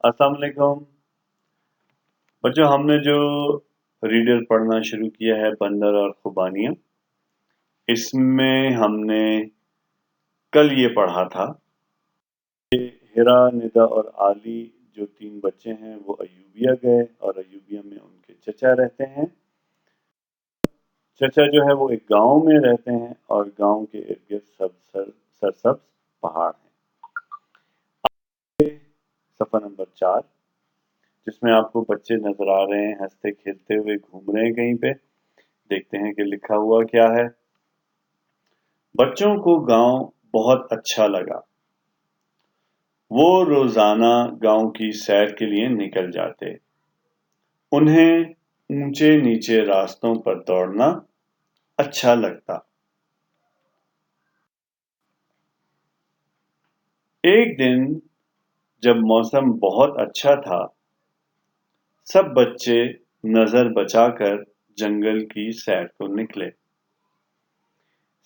السلام علیکم بچوں، ہم نے جو ریڈر پڑھنا شروع کیا ہے بندر اور خوبانیاں، اس میں ہم نے کل یہ پڑھا تھا کہ ہیرا، ندا اور علی جو 3 بچے ہیں وہ ایوبیا گئے اور ایوبیا میں ان کے چچا رہتے ہیں۔ چچا جو ہے وہ ایک گاؤں میں رہتے ہیں اور گاؤں کے ارد گرد سرسبز پہاڑ ہیں۔ صفحہ نمبر 4 جس میں آپ کو بچے نظر آ رہے ہیں ہنستے کھیلتے ہوئے گھوم رہے ہیں کہیں پہ۔ دیکھتے ہیں کہ لکھا ہوا کیا ہے۔ بچوں کو گاؤں بہت اچھا لگا۔ وہ روزانہ گاؤں کی سیر کے لیے نکل جاتے۔ انہیں اونچے نیچے راستوں پر دوڑنا اچھا لگتا۔ ایک دن جب موسم بہت اچھا تھا، سب بچے نظر بچا کر جنگل کی سیر کو نکلے۔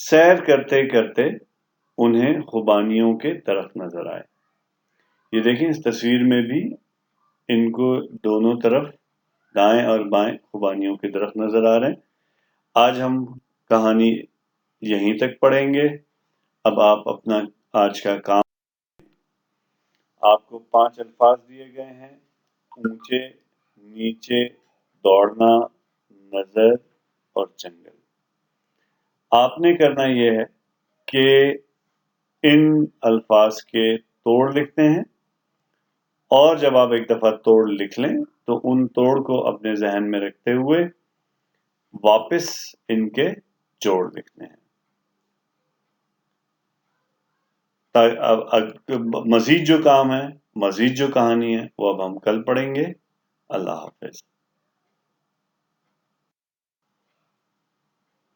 سیر کرتے کرتے انہیں خوبانیوں کے درخت نظر آئے۔ یہ دیکھیں اس تصویر میں بھی ان کو دونوں طرف دائیں اور بائیں خوبانیوں کے درخت نظر آ رہے ہیں۔ آج ہم کہانی یہیں تک پڑھیں گے۔ اب آپ اپنا آج کا کام، آپ کو 5 الفاظ دیے گئے ہیں: اونچے، نیچے، دوڑنا، نظر اور جنگل۔ آپ نے کرنا یہ ہے کہ ان الفاظ کے توڑ لکھتے ہیں، اور جب آپ ایک دفعہ توڑ لکھ لیں تو ان توڑ کو اپنے ذہن میں رکھتے ہوئے واپس ان کے جوڑ لکھنے ہیں۔ اب مزید جو کام ہے، مزید جو کہانی ہے وہ اب ہم کل پڑھیں گے۔ اللہ حافظ۔